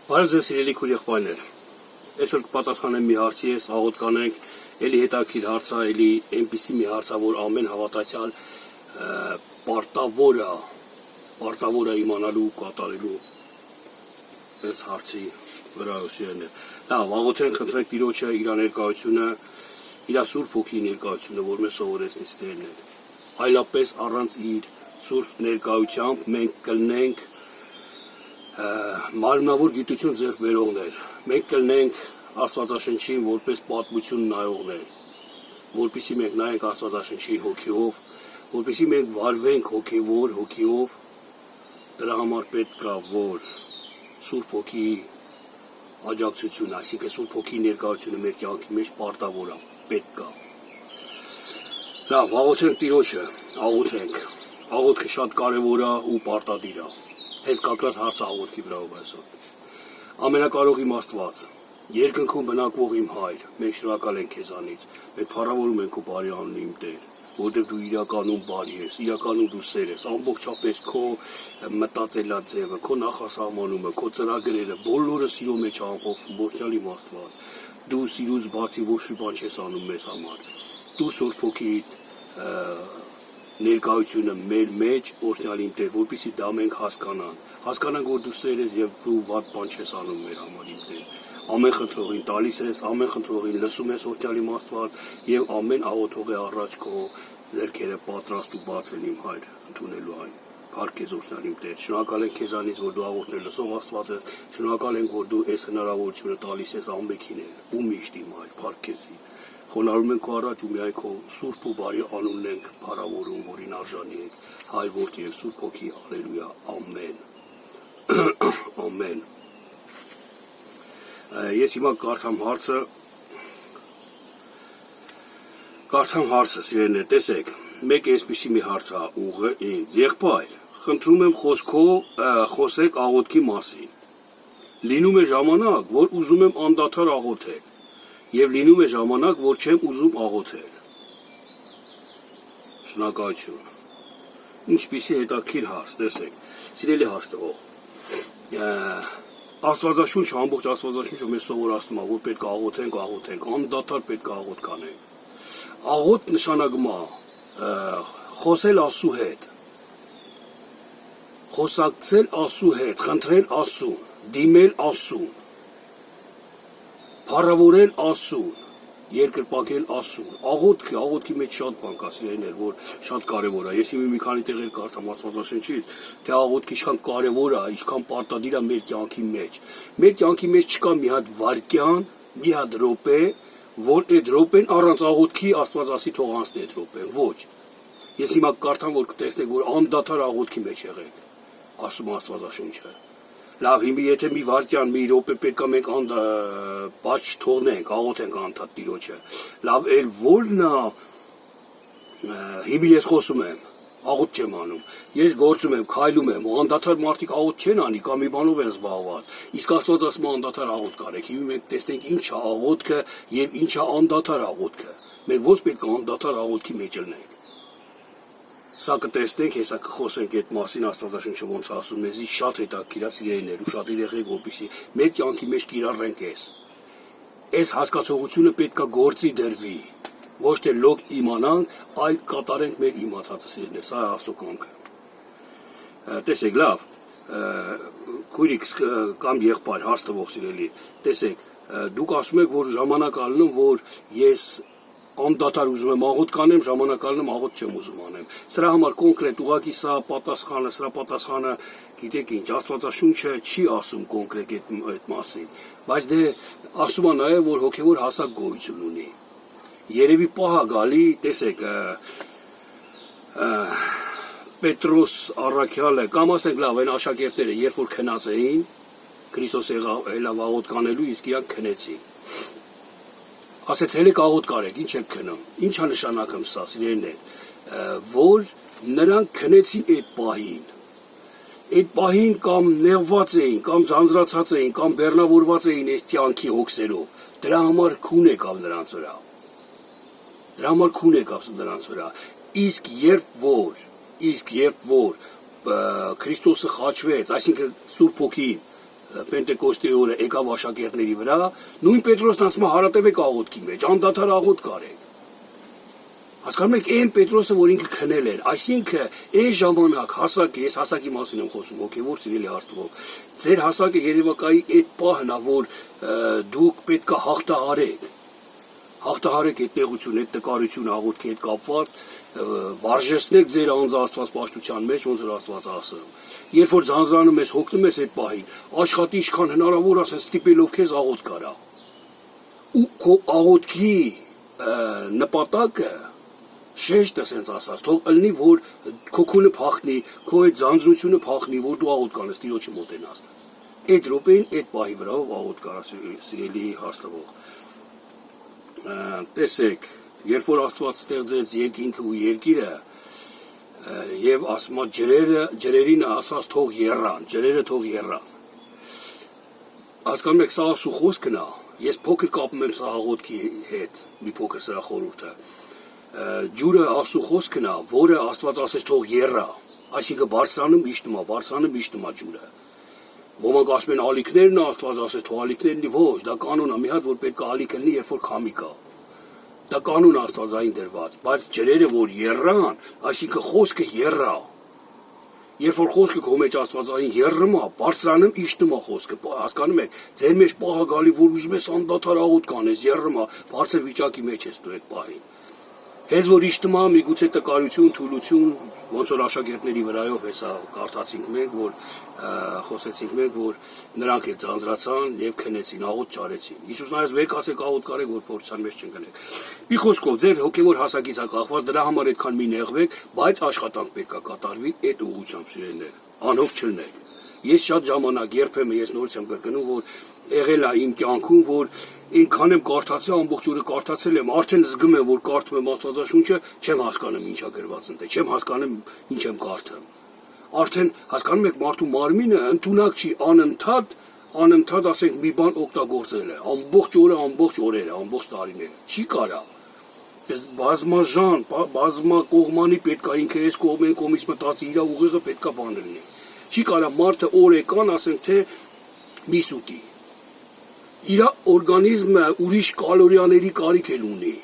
Բարև ձեզ սիրելի քույր եղբայրներ, այսօր կպատասխանեմ մի հարցի, ես աղոտ կանենք, էլի հետաքրքիր հարց է, էլի այնպիսի մի հարց է, որ ամեն հավատացյալ պարտավոր է իմանալու, կատարելու այս հարցի վրա ուսերներ։ Լավ, աղոթենք, խնդրենք Տիրոջը իր ներկայությունը, իր Սուրբ Հոգի ներկայությունը, որ մեզ սովորեցնի սիրելիներ։ Այլապես առանց իր Սուրբ ներկայությամբ մենք կլինենք մարմնավոր գիտություն ձեռք բերողներ, մենք կլինենք Աստվածաշնչին որպես պատմություն նայողներ, որպեսզի մենք նայենք Աստվածաշնչին հոգիով, որպեսզի մենք վարվենք հոգիով, դրա համար պետք է, որ Սուրբ Հոգի աջակցությունը, այսինքն Սուրբ Հոգի ներկայությունը մեր կյանքի մեջ պարտավոր է, պետք է։ Լավ, աղոթենք Տիրոջը, աղոթքը շատ կարևոր է ու պարտադիր է։ Հենց կակրած հարցը աղոթքի վրա այսօր։ Ամենակարող իմ Աստված, երկնքում բնակվող իմ Հայր, մենք շնորհակալ ենք քեզանից, մենք փառավորում ենք քո բարի անունը իմ Տեր, որտեղ դու իրականում բարի ես, իրականում դու սեր ես, ամբողջապես քո մտածելաձևը, քո նախասահմանումը, քո ծրագրերը, բոլորը սիրո մեջ ամփոփվում, ողջալ իմ Աստված։ Դու սիրուց բացի ոչ մի բան չես անում մեզ համար։ Դու Սուրբ Հոգի ներկայությունը մեր մեջ, օրհնյալ իմ Տեր, որպեսզի դա մենք հասկանանք, որ դու սեր ես եւ դու վատ բան չես անում մեր համար իմ Տեր։ Ամեն խնդրողին տալիս ես, ամեն խնդրողին լսում ես, օրհնյալ իմ Աստված, եւ ամեն աղոթողի առաջ քո ձեռքերը պատրաստ ու բաց են իմ Հայր, ընդունելու այն։ Փառք քեզ օրհնյալ իմ Տեր։ Շնորհակալ ենք քեզանից, որ դու աղոթներ լսող Աստված ես, շնորհակալ ենք, որ դու այս հնարավորությունը տալիս ես ամենքին ու միշտ իմ Հայր, փառք քեզի։ Խոնարհում ենք քո առաջ ու միայն քո Սուրբ ու բարի անունն ենք փառավորում, որին արժանի ենք, Հայր, Որդի եւ Սուրբ Հոգի, Ալելույա, ամեն։ Ամեն։ Ես հիմա կարդամ հարցը, սիրելիներ, տեսեք, մեկ այսպիսի մի հարց է ուղը ինձ, եղբայր, խնդրում եմ խոսեք աղոթքի մասին։ Լինում է ժամանակ, որ ուզում եմ անդադար աղոթել, եւ լինում է ժամանակ, որ չեմ ուզում աղոթել։ Շնորհակալություն։ Ինչպիսի հետաքրքիր հարց, տեսեք, սիրելի հարցնող։ Աստվածաշունչը, ամբողջ Աստվածաշունչը մեզ սովորացնում է, որ պետք է աղոթենք, անդադար պետք է աղոթ կանենք։ Աղոթ նշանակում է խոսել Աստծո հետ, խոսակցել Աստծո հետ, խնդրել Աստծուն, դիմել Աստծուն, փառավորել Աստծուն, երկրպագել Աստծուն։ Աղոթքի մեջ շատ բան կա, սիրելիներ, որ շատ կարևոր է։ Ես մի քանի տեղեր կարդամ Աստվածաշնչից, թե աղոթքը ինչքան կարևոր է, ինչքան պարտադիր է մեր կյանքի մեջ։ Մեր կյանքի մեջ չկա մի հատ վայրկյան, մի հատ րոպե, որ այդ րոպեն առանց աղոթքի Աստված ասի թող անցնի այդ րոպեն։ Ոչ։ Ես հիմա կարդամ, որ կտեսնեք, որ անդադար աղոթքի մեջ եղեք, ասում Աստվածաշունչը։ Լավ, հիմա եթե մի վայրկյան, մի րոպե պետք է մենք բաց չթողնենք, աղոթենք անդադար Տիրոջը։ Լավ, էլ որն է, հիմա ես խոսում եմ, աղոթ չեմ անում։ Ես գործում եմ, քայլում եմ, ու անդադար մարդիկ աղոթ չեն անի, կամ մի բանով են զբաղված։ Իսկ Աստված ասում է անդադար աղոթ կարեք։ Հիմա մենք տեսնենք ինչ է աղոթքը եւ ինչ է անդադար աղոթքը։ Մենք ո՞նց պետք է անդադար աղոթքի մեջ լինենք։ Սա կտեսնենք, հեսա կխոսենք այդ մասին, Աստվածաշունչը ոնց ասում, մեզի շատ հետաքրքիր է, սիրելիներ, ու շատ եղեք, որպեսզի մեր կյանքի մեջ կիրառենք այս հասկացողությունը պետք է գործի դրվի, ոչ թե լոկ իմանանք, այլ կատարենք մեր իմացածը, սիրելիներ, սա է Աստծո կամքը։ Տեսեք, լավ, քույրիկ կամ եղբայր, հարց տվող սիրելի, տեսեք, դուք ասում եք, որ ժամանակ ալնում, որ ես անդադար ուզում եմ աղոթ կանեմ, ժամանակ ալնում աղոթ չեմ ուզում անեմ։ Սրա համար կոնկրետ ուղղակի սա պատասխանը, գիտեք ինչ, Աստվածաշունչը չի ասում կոնկրետ այդ մասին, բայց դե ասում է նաև, որ հոգևոր հասակ գոյություն ունի։ Երևի պահ է գալի, տեսեք, Պետրոս առաքյալը, կամ ասենք լավ, այն աշակերտները, երբ որ քնած էին, Քրիստոս ելավ աղոթ կանելու, իսկ իրանք քնեցին։ Ասեց հելեք աղոթ կարեք, ինչ եք քնում, ինչ է նշանակում սա, սիրելիներ, որ նրանք քնեցին այդ պահին կամ նեղված էին, կամ ձանձրացած էին, կամ բեռնավորված էին այս կյանքի հոգսերով, դրա համար քուն եկավ նրանց վրա, իսկ երբ որ Քրիստոսը խաչվեց, այսինքն Սուրբ Հոգին Պենտեկոստի օրը եկավ աշակերտների վրա, նույն Պետրոսն ասում է հարատևեք աղոթքի մեջ, անդադար աղոթք կարեք։ Հասկանում եք, այն Պետրոսը, որ ինքը քնել էր, այսինքն այն ժամանակ հասակը, ես հասակի մասին եմ խոսում, հոգևոր սիրելի Աստծո, ձեր հասակը երևակայի այդ պահն է, որ դուք պետք է հաղթահարեք այդ նեղություն, այդ տկարություն աղոթքի հետ կապված, վարժեցնեք ձեր անձ Աստվածպաշտության մեջ, ոնց որ Աստված ասում։ Երբ որ ձանձրանում ես, հոգնում ես այդ պահին, աշխատի ինչքան հնարավոր ասեն ստիպելով քեզ աղոթք արա։ Ու քո աղոթքի նպատակը շեշտը սենց ասած, թող ըլնի, որ քո քունը փախնի, քո այդ ձանձրությունը փախնի, որ դու աղոթք կանես, Տիրոջը մոտենաս։ Այդ րոպեին այդ պահի վրայով աղոթք կարա սիրելի հաստատվող։ Տեսեք, երբ որ Աստված ստեղծեց երկինքը ու երկիրը, եւ ասում է ջրերին ասած թող եռան, ջրերը թող եռան։ Հասկանում եք, սա ասու խոսքն է, ես փոքր կապում եմ սա աղոթքի հետ, մի փոքր սրա խորհուրդը։ Ջուրը ասու խոսքն է, որը Աստված ասեց թող եռա, այսինքն բարձրանում իշտում է ջուրը։ Ոմանք ասում են ալիքներն Աստված ասեց թող ալիքներն լինի, ոչ, դա կանոն է, մի հատ որ պետք է ալիքը լինի, երբ որ քամի կա։ Դա կանոն Աստվածային դրված, բայց ջրերը որ եռան, այսինքն խոսքը եռա։ Երբ որ խոսքը քո մեջ Աստվածային եռում է, բարձրանում իշտում է խոսքը, հասկանում եք, ձեր մեջ պահը գալի, որ ուզում ես անդադար աղոթք կանես, եռում է, բարձր վիճակի մեջ ես դու այդ պահին։ Հենց որ իշտում է, միգուցե տկարություն, թուլություն, ոնց որ աշակերտների վրայով հեսա կարդացինք մենք, որ խոսեցինք մենք, որ նրանք էլ ձանձրացան եւ քնեցին, աղոթք չարեցին։ Հիսուսն ասեց վեկացեք աղոթք կարեք, որ փորձան մեջ չընկնեք։ Մի խոսքով, ձեր հոգեվոր հասակից է կախված, դրա համար այդքան մի նեղվեք, բայց աշխատանք պետք է կատարվի այդ ուղղությամբ սիրելիներ, անհոգ չլինեք։ Ես շատ ժամանակ երբեմն ես նորից եմ կրկնում, որ եղել է իմ կյանքում, որ ինքան եմ կարդացել, ամբողջ օրը կարդացել եմ, արդեն զգում եմ, որ կարդում եմ Աստվածաշունչը, չեմ հասկանում ինչա գրված ընդ, չեմ հասկանում ինչ եմ կարդում։ Արդեն հասկանում եք, մարդու մարմինը ընդունակ չի, անընդհատ ասենք մի բան օգտագործել է, ամբողջ օրը, ամբողջ օրերը, ամբողջ տարիները, չի կարա։ Բազմաժան, բազմակողմանի պետք է ինքը այս կողմեն կողմից մտածի, իր ուղեղը պետք է բան լինի։ Չի կարա մարդը օրեկան ասենք թե մի սուտի։ Իր օրգանիզմը ուրիշ կալորիաների կարիք էլ ունի,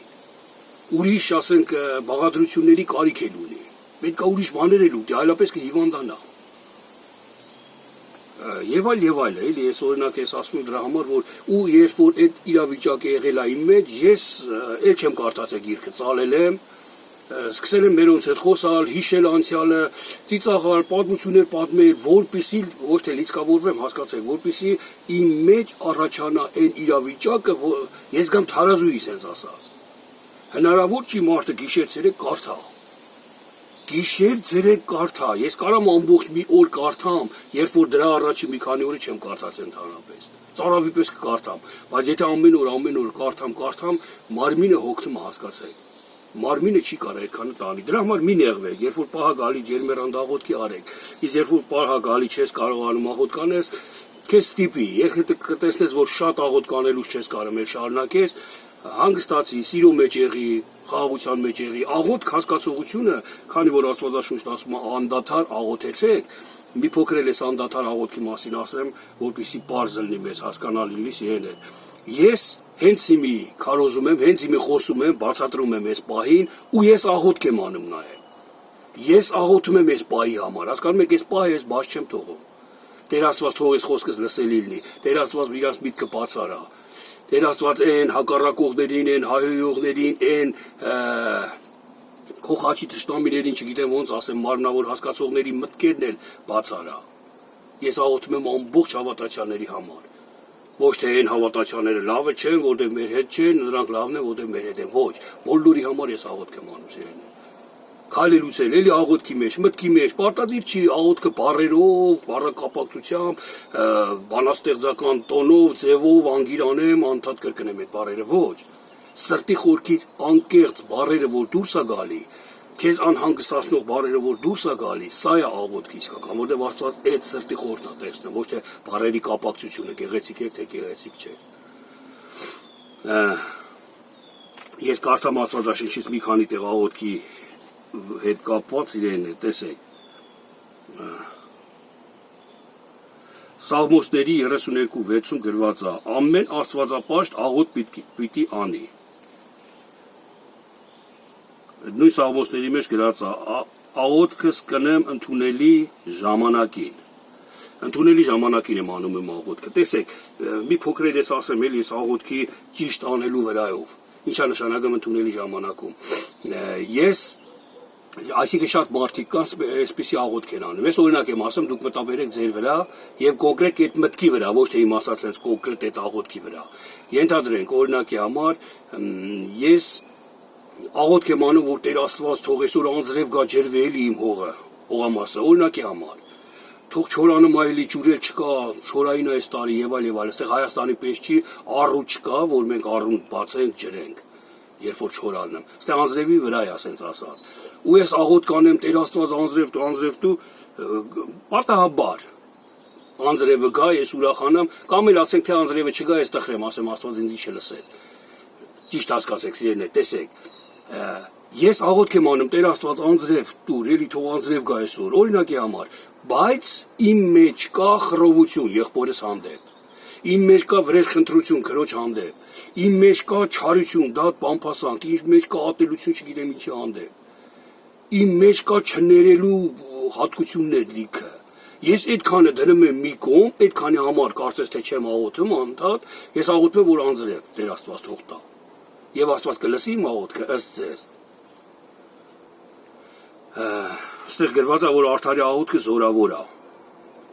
ուրիշ ասենք բաղադրությունների կարիք էլ ունի, պետք է ուրիշ բաներ էլ ուտի, այլապես կհիվանդանա։ Եվ այլ, էլի ես օրինակ ես ասում եմ դրա համար, որ ու երբ որ այդ իրավիճակը եղել է իմ մեջ, ես էլ չեմ կարդացել գիրքը, ծալել եմ, սկսել եմ մերոնց հետ խոսալ, հիշել անցյալը, ծիծաղալ, պատմություններ պատմել, որպեսզի ոչ թե լիցքավորվեմ, հասկացեք, որպեսզի իմ մեջ առաջանա այն իրավիճակը, որ ես գամ թարազույրի sense ասած։ Հնարավոր չի մարդը գիշեր-ցերեկ կարդա։ Գիշեր-ցերեկ կարդա։ Ես կարամ ամբողջ մի օր կարդամ, երբ որ դրա առաջի մի քանի օրը չեմ կարդացել ընդհանրապես։ Ծարավի պես կկարդամ, բայց եթե ամեն օր կարդամ, մարմինը հոգնում է, հասկացեք։ Մարմինը չի կարող այդքանը տանի։ Դրա համար մի նեղվեք, երբ որ պահա գալի ջերմերանդ աղոթքի արեք։ Իսկ երբ որ պահա գալի չես կարողանում աղոթք անես, քեզ ստիպի, երբ կտեսնես, որ շատ աղոթք անելուց չես կարող եւ շարունակես, հանգստացի, սիրո մեջ եղի, խաղաղության մեջ եղի, աղոթք հասկացողությունը, քանի որ Աստվածաշունչն ասում է անդադար աղոթեցեք, մի փոքր էլ էս անդադար աղոթքի մասին ասեմ, որպեսզի པարզ լինի մեզ հասկանալի լինի սիրելիներ։ Ես հենց իմի քարոզում եմ, հենց իմի խոսում եմ, բացատրում եմ այս պահին ու ես աղոթք եմ անում նաև։ Ես աղոթում եմ այս պահի համար, հասկանում եք, այս պահը ես բաց չեմ թողում։ Տեր Աստված թող այս խոսքս լսելի լինի, Տեր Աստված իրանց միտքը բաց արա։ Տեր Աստված այն հակառակողներին, այն հայհոյողներին, այն քո խաչի թշնամիներին, չգիտեմ ոնց ասեմ, մարմնավոր հասկացողների մտքերն էլ բաց արա։ Ես աղոթում եմ ամբողջ հավատացյալների համար։ Ոչ թե այն հավատացյալները լավը չեն, որտեղ մեր հետ չեն, նրանք լավն են, որտեղ մեր հետ են։ Ոչ, բոլորի համար ես աղոթք եմ անում սիրելիներ։ Քայլելուց էլի աղոթքի մեջ, մտքի մեջ, պարտադիր չի աղոթքը բառերով, բառակապակցությամբ, բանաստեղծական տոնով, ձևով անգիր անեմ, անդադ կրկնեմ այդ բառերը, ոչ։ Սրտի խորքից անկեղծ բառերը, որ դուրս է գալի, քեզ անհանգստացնող բառերը, որ դուրս է գալի, սա է աղոթքի իսկական, որտեղ Աստված այդ սրտի խորհուրդն է տեսնում, ոչ թե բառերի կապակցությունը, գեղեցիկ է, թե գեղեցիկ չէ։ Ես կարդամ Աստվածաշնչից մի քանի տեղ աղոթքի հետ կապված իրեն է, տեսեք։ Սաղմոսների 32:6 գրված է. ամեն աստվածապաշտ աղոտ պիտի անի։ Նույն սաղմոսների մեջ գրած է. աղոթքս կնեմ ընդունելի ժամանակին։ Ընդունելի ժամանակին եմ անում եմ աղոթքը։ Տեսեք, մի փոքր ես ասեմ էլի, ես աղոթքի ճիշտ անելու վրայով։ Ինչա նշանակում ընդունելի ժամանակում։ Ես այսինքն շատ մարդիկ կան, այսպեսի աղոթք են անում։ Ես օրինակ եմ ասում, դուք մտաբերեք ձեր վրա եւ կոնկրետ այդ մտքի վրա, ոչ թե իմ ասած այս կոնկրետ այդ աղոթքի վրա։ Ենթադրենք, օրինակի համար ես աղոթք եմ անում, որ Տեր Աստված թող այսօր անձրև գա ջրվի էլի իմ հողամասը, օրինակի համար։ Թող չորանում այլի ջուրել չկա, չորային այս տարի եւ այլ եւ այլ։ Այստեղ Հայաստանի պես չի առու չկա, որ մենք առուն բացենք, ջրենք, երբ որ չորանում։ Այստեղ անձրևի վրա է, ասենց ասած։ Ու ես աղոթք անեմ Տեր Աստված անձրև դու պատահաբար անձրևը գա, ես ուրախանամ, կամ էլ ասենք թե անձրևը չգա, ես տխրեմ, ասեմ Աստված ինձ չլսեց։ Ճիշտ հասկացեք, սիրելիներ, տեսեք։ Ես աղոթք եմ անում Տեր Աստված անձրև տուր, էլի թող անձրև գա այսօր, օրինակի համար, բայց իմ մեջ կա խռովություն եղբորս հանդեպ։ Իմ մեջ կա վրեժխնդրություն քրոջ հանդեպ։ Իմ մեջ կա չարություն, դատ բամփասանք, իմ մեջ կա ատելություն, չգիտեմ ինչի հանդեպ։ Իմ մեջ կա չներելու հատկություններ լիքը։ Ես այդքանը դնում եմ մի կողմ, այդքանի համար կարծես թե չեմ աղոթում անդադ, ես աղոթում եմ որ անձրև Տեր Աստված թող տա։ Եվ Աստված կլսի իմ աղոթքը ըստ ձեզ։ Այստեղ գրված է որ արդարի աղոթքը զորավոր է,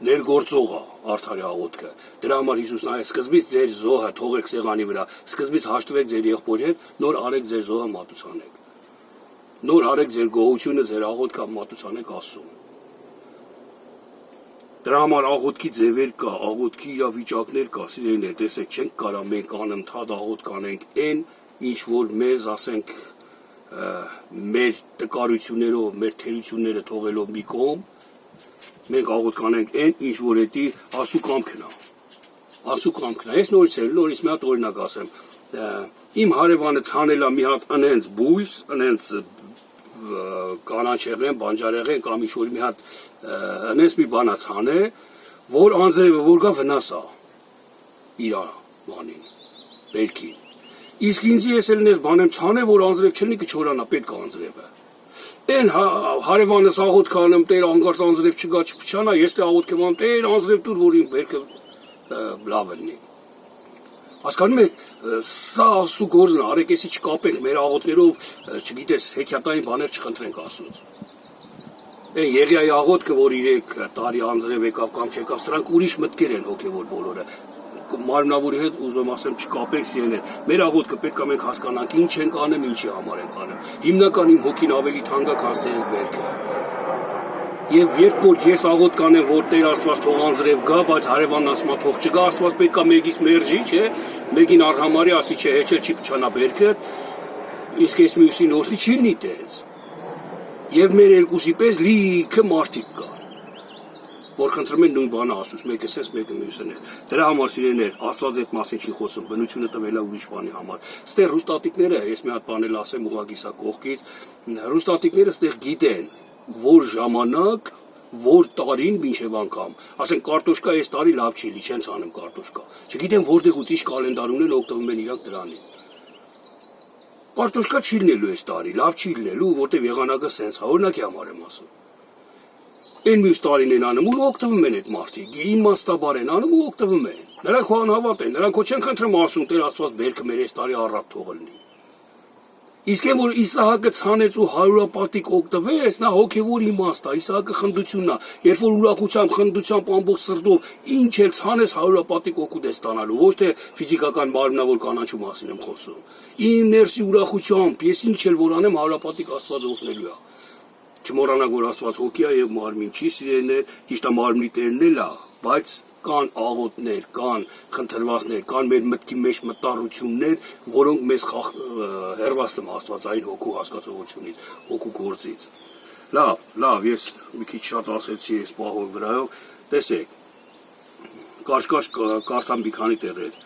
ներգործող է արդարի աղոթքը։ Դրա համար Հիսուսն այ սկզբից ձեր զոհը թողեք սեղանի վրա, սկզբից հաշտվեք ձեր եղբորի հետ, նոր արեք ձեր զոհը մատուցանեք։ Նոր արեք ձեր գոհությունը, ձեր աղոթքը մատուցանեք Աստծուն։ Դրա համար աղոթքի ձևեր կա, աղոթքի իրավիճակներ կա, սիրելիներ, տեսեք, չենք կարա մենք անընդհատ աղոթք անենք այն, ինչ որ մեզ ասենք մեր տկարություններով, մեր թերությունները թողելով մի կողմ, մենք աղոթք անենք այն, ինչ որ էդի Աստծո կամքն է։ Աստծո կամքն է։ Ես նորից մի հատ օրինակ ասեմ։ Իմ հարևանը ցանել է մի հատ անենց բույս, անենց կանաչեղեն, բանջարեղեն կամ ինչ-որ մի հատ անենց մի բանա ցանե, որ անձրևը որ գա վնաս է իր բանին, բերքին։ Իսկ ինձ ես էլ նես բան եմ ցանե, որ անձրև չլինի կչորանա, պետք է անձրևը։ Այն հարևանս աղոթք անեմ, Տեր անկարծ անձրև չգա չփչանա, ես թե աղոթք եմ անում, Տեր անձրև տուր, որ իմ բերքը լավ լինի։ Հասկանում եք, սա Աստծո գործն է, արեք էսի չկապենք մեր աղոթներով, չգիտես, հեքիաթային բաներ չխնդրենք Աստծուց։ Այն Եղիայի աղոթքը, որ 3 տարի անձրև եկավ կամ չեկավ, սրանք ուրիշ մտքեր են հոգևոր բոլորը։ Մարմնավորի հետ ուզում եմ ասեմ չկապենք սիրելիներ։ Մեր աղոթքը պետք է մենք հասկանանք ինչ ենք անում, ինչի համար ենք անում։ Հիմնական իմ հոգին ավելի թանկ է, քան թե այս բերքը։ Եվ երբ որ ես աղոթք անեմ, որ Տեր Աստված թող անձրև գա, բայց հարևանն ասում է թող չգա, Աստված պետք է մեկից մերժի, չէ՞, մեկին արհամարի ասի, չէ, հեչել չի փչանա բերքը, իսկ այս մյուսին օրդի չի լինի տենց։ Եվ մեր երկուսի պես լիքը մարդիկ կա, որ խնդրում են նույն բանը ասուց, մեկը սես, մեկը մյուսն է։ Դրա համար սիրելիներ, Աստված այդ մասին չի խոսում, բնությունը տվել է ուրիշ բանի համար։ Ստեղ ռուստատիկները, ես մի հատ բան էլ ասեմ, ուղղակի սա կողքից, ռուստատիկները ստեղ գիտեն, որ ժամանակ, որ տարին մինչև անգամ, ասենք կարտոշկա այս տարի լավ չի լի, չեն ցանում կարտոշկա։ Չգիտեմ որտեղից ինչ կալենդար ունեն, օգտվում են իրանք դրանից։ Կարտոշկա չի լինելու այս տարի, լավ չի լինելու, որտեղ եղանակը սենց է, օրինակի համար եմ ասում։ Այն մյուս տարին են անում ու օգտվում են այդ մարդիկ, իմաստաբար են անում ու օգտվում են։ Նրանք հո անհավատ են, նրանք հո չեն խնդրում ասում Տեր Աստված բերքը մեր այս տարի առատ թող լինի։ Իսկ այն որ Իսահակը ցանեց ու հարյուրապատիկ օգտվեց, նա հոգևոր իմաստ է, Իսահակը խնդությունն է, երբ որ ուրախությամբ, խնդությամբ ամբողջ սրտով ինչ էլ ցանես հարյուրապատիկ օգուտ է ստանալու, ոչ թե ֆիզիկական մարմնավոր կանաչու մասին եմ խոսում։ Իմ ներսի ուրախությամբ ես ինչ էլ որ անեմ հարյուրապատիկ Աստված օգնելու է։ Չմոռանաք որ Աստված հոգի է եւ մարմին չի սիրելիներ, ճիշտ է մարմնի տերն էլ է, բայց կան աղոթներ, կան խնդրվածներ, կան մեր մտքի մեջ մտառություններ, որոնք մեզ հեռված են Աստվածային հոգու հասկացողությունից, հոգու գործից։ Լավ, ես մի քիչ շատ ասեցի այս պահով վրայով, տեսեք, կարճ կարդամ մի քանի տեղեր։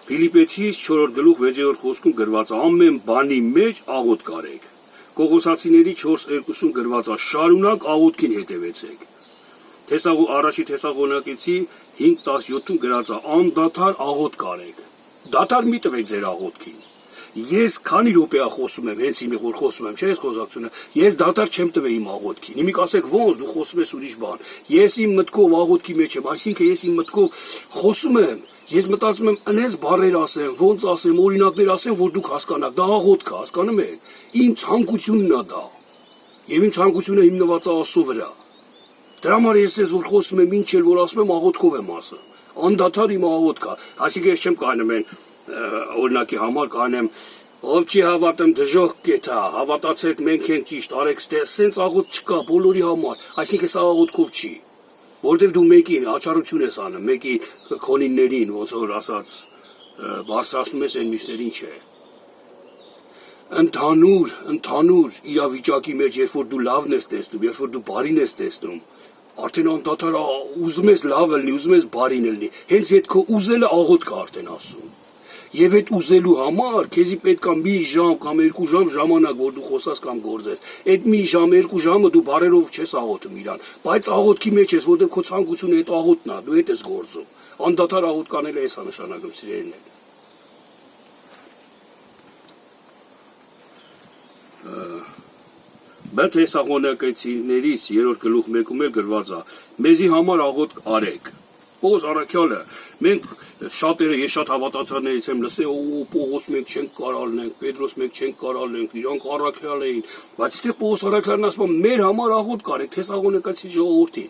Ֆիլիպեցիս 4 գլուխ 6-րդ խոսքում գրված է ամեն բանի մեջ աղոթք արեք։ Կողոսացիների 4:2-ում գրված է շարունակ աղոթքին հետևեցեք։ Առաջի Թեսաղոնակեցի 5:17-ում գրած է անդադար աղոթք կարեք։ Դադար մի տվեք ձեր աղոթքին։ Ես քանի րոպեա խոսում եմ, հենց իմի որ խոսում եմ, չէ՞ ես խոսակցությունը, ես դադար չեմ տվել իմ աղոթքին։ Իմի կասեք ոնց դու խոսում ես ուրիշ բան։ Ես իմ մտքով աղոթքի մեջ եմ, այսինքն ես իմ մտքով խոսում եմ։ Ես մտածում եմ անես բառեր ասեմ, ոնց ասեմ, օրինակներ ասեմ, որ դուք հասկանաք։ Դա աղոթք է, հասկանում եք։ Իմ ցանկությունն է դա։ Եվ իմ ցանկությունը հիմնված է Աստծո վրա։ Դրա համար ես ես որ խոսում եմ, ինչ էլ որ ասում եմ, աղոթքով եմ ասում։ Անդադար իմ աղոթքա։ Այսինքն ես չեմ կանեմ այն օրինակի համար կանեմ, ով չի հավատում դժոխք կեթա, հավատացեք մենք ենք ճիշտ, արեք ստե, սենց աղոթք չկա բոլորի համար, այսինքն սա աղոթքով չի, որտեղ դու մեկին աչարություն ես անում, մեկի քոնիններին, ոնց որ ասած, բարձրացնում ես այն մյուսներին չէ։ Ընդհանուր իրավիճակի մեջ, երբ որ դու լավն ես տեսնում, երբ որ դու բարին ես տեսնում, արդեն անդադար ուզում ես լավը լինի, ուզում ես բարին լինի, հենց այդ քո ուզելը աղոթք է արդեն ասում։ Եվ այդ ուզելու համար քեզի պետք է մի ժամ կամ 2 ժամ ժամանակ, որ դու խոսաս կամ գործես։ Այդ մի ժամ, 2 ժամը դու բարերով չես աղոթում իրան, բայց աղոթքի մեջ ես, որտեղ քո ցանկությունը այդ աղոթն է, դու այդ ես գործում։ Անդադար աղոթք անելը էս է նշանակում սիրելիներ։ Բայց Թեսաղոնակեցիներից 3-րդ գլուխ 1-ում էլ գրված է. մեզի համար աղոթք արեք։ Պողոս առաքյալը, մենք շատերը, ես շատ հավատացյալներից եմ լսել, Պողոս մենք չենք կարող լինենք, Պետրոս մենք չենք կարող լինենք, իրանք առաքյալ էին, բայց այստեղ Պողոս առաքյալն ասում է, մեր համար աղոթք արեք, Թեսաղոնակացի ժողովրդին,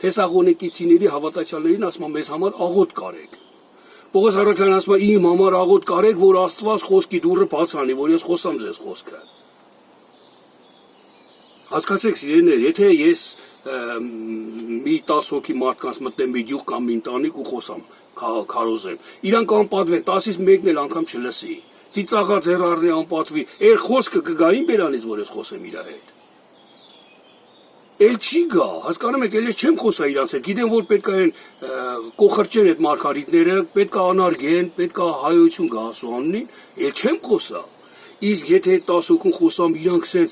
Թեսաղոնակեցիների հավատացյալներին ասում է, մեզ համար աղոթք արեք։ Պողոս առաքյալն ասում է, իմ համար աղոթք արեք, որ Աստված խոսքի դուռը բաց անի, որ ես խոսամ ձեզ խոսքը։ Հասկացեք սիրելիներ, եթե ես մի 10 հոգի մարդկանց մտնեմ մի գյուղ կամ մի ընտանիք ու խոսամ, քարոզեմ, իրանք անպատվեն, 10-ից մեկն էլ անգամ չլսի, ծիծաղա ձեռ առնի անպատվի, էլ խոսքը կգա իմ բերանից, որ ես խոսեմ իր հետ։ Էլ չի գա, հասկանում եք, էլ ես չեմ խոսա իրանց հետ, գիտեմ, որ պետք է են կոխրճեն այդ մարգարիտները, պետք է անարգեն, պետք է հայություն գա ասու անունին, էլ չեմ խոսա։ Իսկ եթե 10 հոգուն խոսամ, իրանք սենց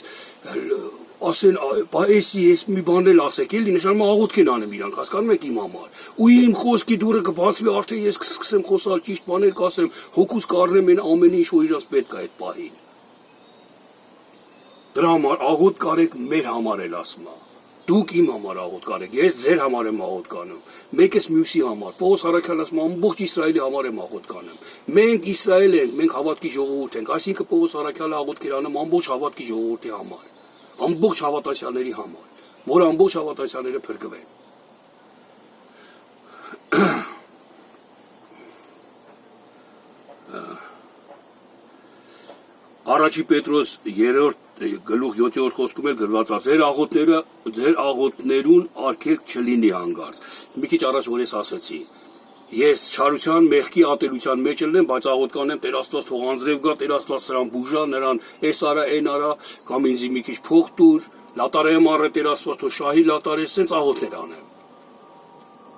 ասեն, ես մի բան էլ ասեք, էլի նշանում աղոթք են անեմ իրանք, հասկանում եք իմ համար։ Ու իմ խոսքի դուռը կբացվի, արդեն ես կսկսեմ խոսալ, ճիշտ բաներ կասեմ, հոգուց կառնեմ այն ամենը, ինչ որ իրանց պետք է այդ պահին։ Դրա համար աղոթք արեք մեր համար էլ ասում է։ Դուք իմ համար աղոթք արեք, ես ձեր համար եմ աղոթք անում։ Մեկս մյուսի համար։ Պողոս առաքյալն ասում է, ամբողջ Իսրայելի համար եմ աղոթք անում։ Մենք Իսրայել ենք, մենք հավատքի ժողովուրդ ենք, այսինքն Պողոս առաքյալը աղոթք էր անում ամբողջ հավատքի ժողովրդի համար։ Ամբողջ հավատացյալների համար, որ ամբողջ հավատացյալները փրկվեն։ Առաջի Պետրոս 3-րդ գլուխ 7-րդ խոսքում էլ գրված է. ձեր աղոթներուն արգելք չլինի հանգարց։ Մի քիչ առաջ որ ես ասեցի, ես չարության, մեղքի, ատելության մեջ եմ, բայց աղոթք անեմ, Տեր Աստված թող անձրև գա, Տեր Աստված սրան բուժա, նրան էս արա, այն արա, կամ ինձ մի քիչ փող տուր, լատարեմ առը Տեր Աստված թող շահի լատարես, սենց աղոթներ անեմ։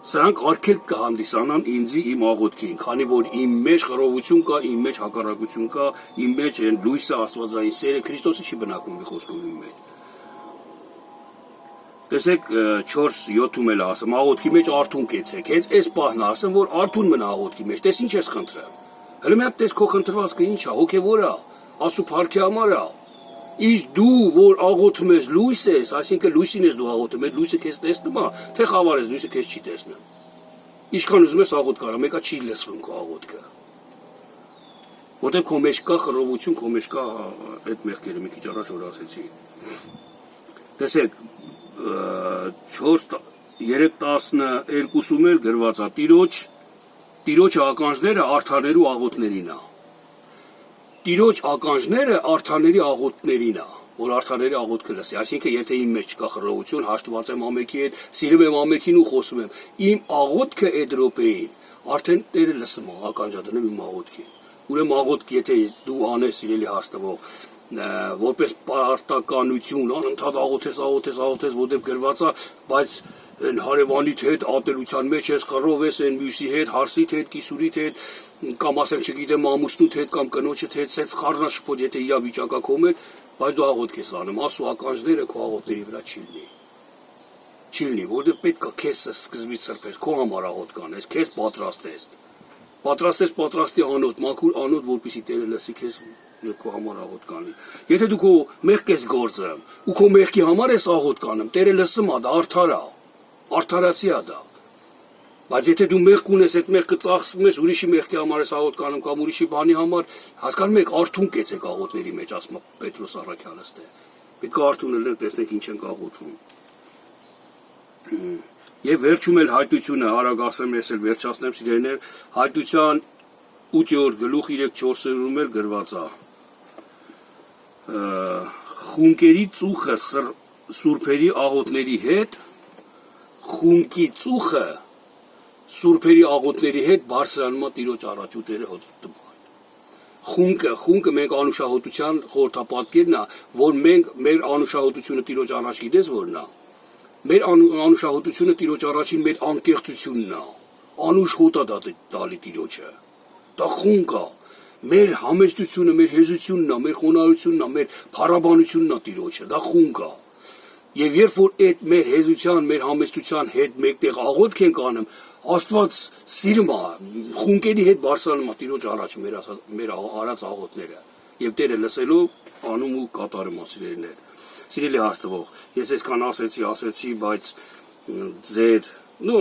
Սրանք արգելք կհանդիսանան ինձի իմ աղոթքին, քանի որ իմ մեջ խռովություն կա, իմ մեջ հակառակություն կա, իմ մեջ այն լույսը Աստվածային սերը Քրիստոսը չի բնակվում մի խոսքով իմ մեջ։ Տեսեք 4:7-ում էլ ասում, աղոթքի մեջ արթուն կեցեք, հենց այս պահն ասեմ, որ արթուն մնա աղոթքի մեջ, տես ինչ ես խնդրում։ Հələ մի հատ տես քո խնդրվածքը ինչ է, հոգևոր է, Աստծո փառքի համար է։ Իսկ դու որ աղոթում ես լույս ես, այսինքն լույսին ես դու աղոթում, այդ լույսը քեզ տեսնում է, թե խավար ես, լույսը քեզ չի տեսնում։ Ինչքան ուզում ես աղոթք արա, մեկը չի լսվում քո աղոթքը։ Որտեղ քո մեջ կա խռովություն, քո մեջ կա այդ մեղքերը մի քիչ առաջ որ ասեցի։ Տեսեք 4:3-12-ում էլ գրված է. Տիրոջ ականջները արդարներու աղոթներին է։ Տիրոջ ականջները արդարների աղոթներին է, որ արդարների աղոթքը լսի։ Այսինքն եթե իմ մեջ չկա խռովություն, հաշտված եմ ամենքի հետ, սիրում եմ ամենքին ու խոսում եմ, իմ աղոթքը այդ րոպեին արդեն Տերը լսում է, ականջադրում իմ աղոթքին։ Ուրեմն աղոթք եթե դու անես սիրելի հաստվող, որպես պարտականություն, անընդհատ աղոթես, որտեղ գրված է, բայց այն հարևանիդ հետ ատելության մեջ ես, խռով ես այն մյուսի հետ, հարսիդ հետ, կիսուրիդ հետ, կամ ասենք չգիտեմ ամուսնուդ հետ կամ կնոջդ հետ, սենց խառնաշփոթ եթե իրավիճակա քո մեջ, բայց դու աղոթք ես անում, Աստծո ականջները քո աղոթների վրա չի լինի։ Չի լինի, որովհետև պետք է քեզ սկզբից սրբես, քո համար աղոտ կանես, քեզ պատրաստի անոթ, մաքուր անոթ, որպեսզի Տերը լսի քեզ եւ քո համար աղոտ կանի։ Եթե դու քո մեղք ես գործում ու քո մեղքի համար ես աղոտ կանում, Տերը լսում է, դա արդար է, արդարացի է դա։ Բայց եթե դու մեղք ունես, այդ մեղքը ծախսում ես, ուրիշի մեղքի համար ես աղոտ կանում կամ ուրիշի բանի համար, հասկանում եք, արթուն կեցեք աղոթների մեջ, ասում է Պետրոս առաքյալը ստե։ Պետք է արթուն լինել, տեսնեք ինչ ենք աղոթում։ Եվ վերջում էլ հայտությունը, արագ ասեմ, ես էլ վերջացնեմ սիրելիներ, հայտության 8-րդ գլուխ 3-4-ում էլ գրված է։ Խունկերի ծուխը սուրբերի աղոթների հետ, խունկի ծուխը սուրբերի աղոթների հետ բարձրանում է Տիրոջ առաջ ու Տերը հոտ։ Խունկը մենք անուշահոտության խորհրդապատկերն է, որ մենք մեր անուշահոտությունը Տիրոջ առաջ գիտես որն է։ Մեր անուշահոտությունը Տիրոջ առաջին մեր անկեղծությունն է։ Անուշ հոտ է տալի Տիրոջը։ Դա խունկ է։ Մեր համեստությունը, մեր հեզությունն է, մեր խոնարհությունն է, մեր փառաբանությունն է Տիրոջը։ Դա խունկ է։ Եվ երբ որ այդ մեր հեզության, մեր համեստության հետ մեկտեղ աղոթք ենք անում, Աստված սիրում է, խունկերի հետ բարձրանում է Տիրոջ առաջ մեր արած աղոթները։ Եվ Տերը լսելով անում ու կատարում է սիրելիներ։ Սիրելի հաստվող, ես այսքան ասեցի, բայց ձեր,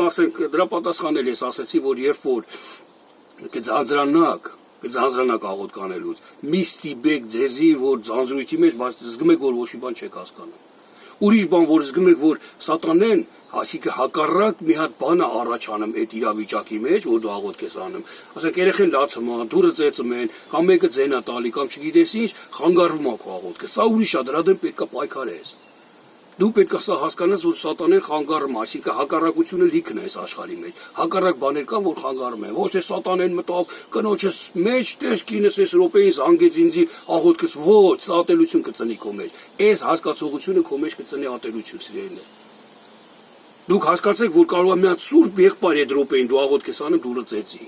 ասենք դրա պատասխանել ես ասեցի, որ երբ որ կձանձրանաք աղոթ կանելուց, մի ստիպեք ձեզի, որ ձանձրույթի մեջ, բայց զգում եք, որ ոչ մի բան չեք հասկանում։ Ուրիշ բան, որ զգում եք, որ սատանեն, այսինքն հակառակ մի հատ բան է առաջանում այդ իրավիճակի մեջ, որ դու աղոթք ես անում։ Ասենք երեխեն լացում է, դուրը ծեծում են, կամ մեկը ձեն է տալի, կամ չգիտես ինչ, խանգարվում է քո աղոթքը։ Սա ուրիշ է, դրա դեմ պետք է պայքարես։ Դու պետք է սա հասկանաս, որ սատանեն խանգարում է, այսինքն հակառակությունը լիքն է այս աշխարհի մեջ։ Հակառակ բաներ կան, որ խանգարում են։ Ոչ թե սատանեն մտավ կնոջս մեջ, տես կինս այս րոպեին զանգեց ինձի աղոթքս, ոչ, սա ատելություն կծնի քո մեջ։ Այս հասկացողությունը քո մեջ կծնի ատելություն, սիրելիներ։ Դուք հասկացեք, որ կարող է մի հատ սուրբ եղբայր այդ րոպեին դու աղոթք ես անում, դուրը ծեծի։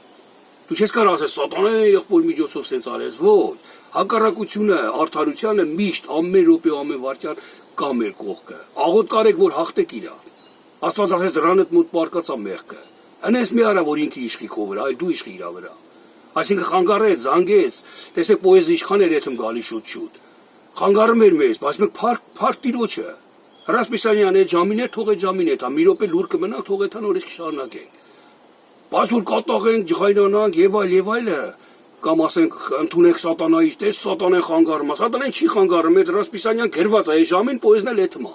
Դու չես կարող ասես սատանեն եղբոր միջոցով սենց արես, ոչ։ Հակառակությունը, արդարությանը միշտ ամեն րոպե, ամեն վայրկյան կա մեր կողքը։ Աղոթք կարեք, որ հաղթեք իրան։ Աստված ասես դրանդ մոտ պարկած է մեղքը։ Անես մի արա, որ ինքը իշխի քո վրա, այլ դու իշխի իր վրա։ Այսինքն խանգարեց, զանգեց, տեսեք պոեզի իշխան էր եթում գալի շուտ։ Խանգարում էր մեզ, բայց մենք փառք Տիրոջը։ Ռասպիսանյան այդ ժամին էր, թող այդ ժամին էր, մի րոպե լուր կմնանք, թող այդ նորից կշարունակենք։ Բայց որ կատաղենք, ջղայնանանք եւ այլը, կամ ասենք ընդունենք սատանայից, տես սատանեն խանգարում, սատանեն չի խանգարում, այդ Ռասպիսանյան գրված է, այս ժամին պոեզն էլ էթում է։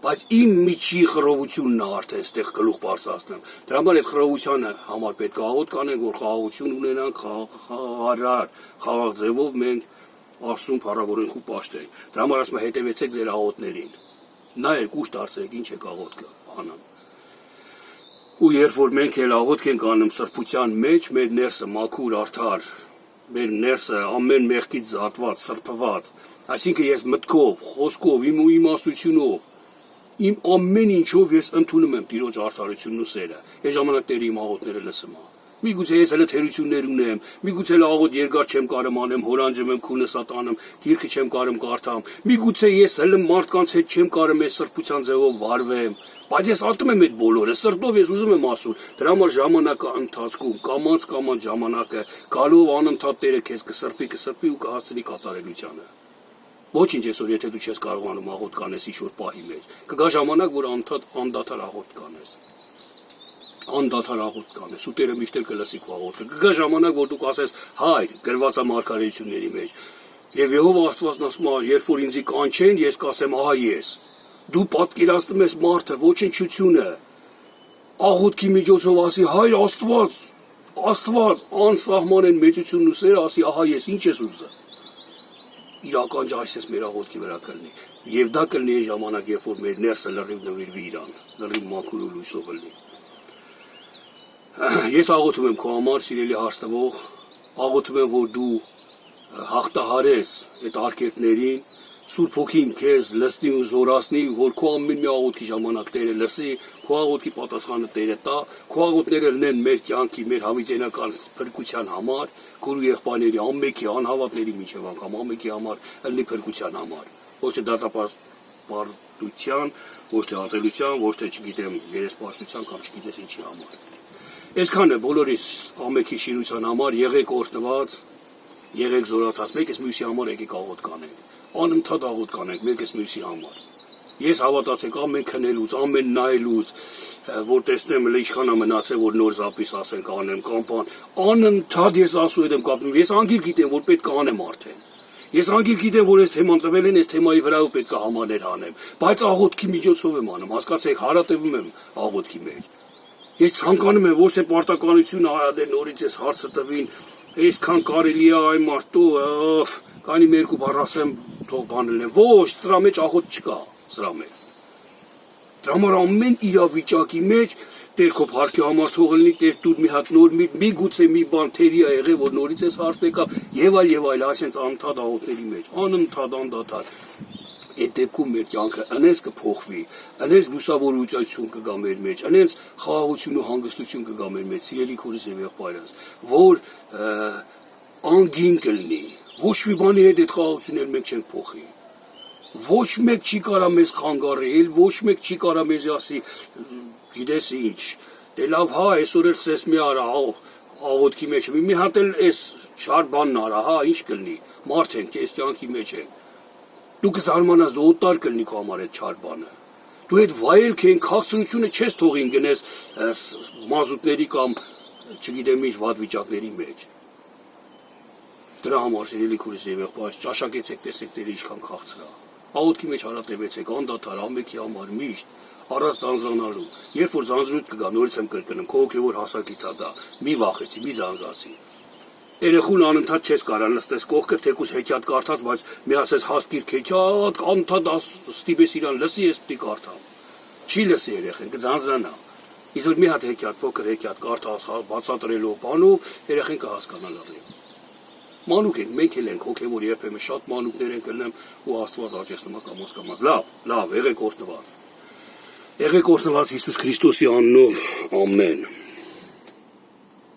Բայց իմ միջի խռովությունն է արդեն այստեղ գլուխ բարձրացնում։ Դրա համար այդ խռովությանը համար պետք է աղոթք կանենք, որ խաղաղություն ունենանք, խաղաղ ձևով մենք Աստծուն փառավորենք ու պաշտենք։ Դրա համար ասում եմ հետևեցեք ձեր աղոթներին։ Նայեք ուշ դարձրեք ինչ եք աղոթքը անում։ Ու երբ որ մենք էլ աղոթք ենք անում սրբության մեջ, մեր ներսը մաքուր, արդար, մեր ներսը ամեն մեղքից զատված, սրբված, այսինքն ես մտքով, խոսքով, իմ իմաստությունով, իմ ամեն ինչով ես ընդունում եմ Տիրոջ արդարությունն ու սերը։ Այս ժամանակ Տերը իմ աղոթները լսում է։ Միգուցե ես հենց թերություններ ունեմ, միգուցե աղոթ երկար չեմ կարող անեմ, հորանջում եմ, քունս ատանում, գիրքը չեմ կարող կարդամ, միգուցե ես հենց մարդկանց հետ չեմ կարող այս սրբության ձևով վարվեմ, բայց ես ատում եմ այդ բոլորը, սրտով ես ուզում եմ ասում, դրա համար ժամանակը ընթացքում, կամած ժամանակը, գալով անընդհատ Տերը քեզ կսրբի ու կհասցնի կատարելությանը։ Ոչինչ այսօր եթե դու չես կարողանում աղոթ կանես ինչ-որ պահի մեջ, կգա ժամանակ, որ անդադար աղոթ կանես։ Անդադար աղոթք կանես, ու Տերը միշտ կլսի քո աղոթքը։ Կգա ժամանակ, որ դու կասես հայր, գրված է մարգարեությունների մեջ։ Եվ Եհովա Աստվածն ասում է, երբ որ ինձ կանչեն, ես կասեմ, ահա ես։ Դու պատկերացնում ես մարդը, ոչնչությունը, աղոթքի միջոցով ասի, հայր Աստված, անսահման մեծությունն ու սերը, ասի, ահա ես, ինչ ես ուզում։ Իրական ջանքս մեր աղոթքի վրա կլինի։ Եվ դա կլինի այն ժամանակ, երբ որ մեր ներսը լրիվ նվիրվի իրան, լրիվ մաքուր ու լույսով լինի։ Ես աղոթում եմ քո համար, սիրելի հաստվող, աղոթում եմ, որ դու հաղթահարես այդ արկերտներին, Սուրբ Հոգին քեզ լցնի ու զորացնի, որ քո ամեն մի աղոթքի ժամանակ Տերը լսի, քո աղոթքի պատասխանը Տերը տա, քո աղոթները լինեն մեր կյանքի, մեր հավիտենական փրկության համար, քո եղբայրների, ամենքի, անհավատների միջև անգամ ամենքի համար, լինի փրկության համար, ոչ թե դատապարտության, ոչ թե ատելության, ոչ թե չգիտեմ երեսպաշտության կամ չգիտես ինչի համար։ Այսքան է բոլորիս ամենքի շինության համար եղեք օրհնված, եղեք զորացած, մեկս մյուսի համար եկեք աղոթ կանենք, անընդհատ աղոթ կանենք մեկս մյուսի համար։ Ես հավատացեք ամեն քնելուց, ամեն նայելուց, որ տեսնեմ ինչքան է մնացել, որ նոր զապիս ասենք անեմ կամ բան, անընդհատ ես ասում եմ կապնում, ես անգիր գիտեմ, որ պետք է անեմ արդեն։ Ես անգիր գիտեմ, որ այս թեման տվել են, այս թեմայի վրա պետք է համաներ անեմ, բայց աղոթքի միջոցով եմ անում, հասկացեք, հարատևում եմ աղոթքի մեջ։ Ես ցանկանում եմ ոչ թե պարտականություն արադել նորից այս հարցը տվին, այսքան կարելի է այ մարդու, կանի մի երկու բառ ասեմ, թող բանել են, ոչ, դրա մեջ աղոթ չկա, սրա մեջ։ Դրա համար ամեն իրավիճակի մեջ Տեր քո փառքի համար թող լինի, Տեր դու մի հատ նոր մի գուցե մի բան թերի է եղել, որ նորից էս հարցն եկավ, եւ այլ, այսպես անընդհատ աղոթների մեջ, անընդհատ անդադար։ Այդ դեպքում մեր կյանքը ընես կփոխվի, ընես լուսավորություն կգա մեր մեջ, ընես խաղաղություն ու հանգստություն կգա մեր մեջ, սիրելի քուրս եւ եղբայրս, որ անգին կլինի, ոչ մի բանի հետ այդ խաղաղությունները մենք չենք փոխի։ Ոչ մեկ չի կարա մեզ խանգարել, ոչ մեկ չի կարա մեզ ասի, գիտես ինչ, դե լավ հա, այսօր էլ սես մի արա, աղոթքի մեջ, մի հատ էլ այս շար բանն արա, հա, ինչ կլինի, մարդ ենք, այս կյանքի մեջ ենք, դու կզարմանաս, դու օտար կլինի քո համար այդ շար բանը, դու այդ վայելքեն, քաղցրությունը չես թողին գնես մազուտների կամ չգիտեմ ինչ վատ վիճակների մեջ։ Դրա համար սիրելի քուրս եւ եղբայրս, ճաշակեցեք, տեսեք Տերը ինչքան քաղցր է։ Աղոթքի մեջ հարատևեցեք, անդադար ամենքի համար միշտ, առանց ձանձրանալու։ Երբ որ ձանձրույթ կգա, նորից եմ կրկնում, քո հոգևոր հասակից է դա։ Մի վախեցի, մի ձանձրացի։ Երեխուն անընդհատ չես կարա նստես կողքը, թեկուզ հեքիաթ կարդաս, բայց մի ասես հաստգիրք հեքիաթ, անընդհատ ստիպես իրան լսի, ես պիտի կարդամ։ Չի լսի երեխեն, կձանձրանա։ Իսկ որ մի հատ հեքիաթ, փոքր հեքիաթ կարդաս, բացատրելով բանով, երեխեն կհասկանա լավ։ Մանուկ ենք, մենք էլ ենք, հոգևոր երբեմն շատ մանուկներ ենք ելնեմ ու Աստված աճեցնում է կամոց։ Լավ, եղեք օրհնված։ Եղեք օրհնված Հիսուս Քրիստոսի անունով, ամեն։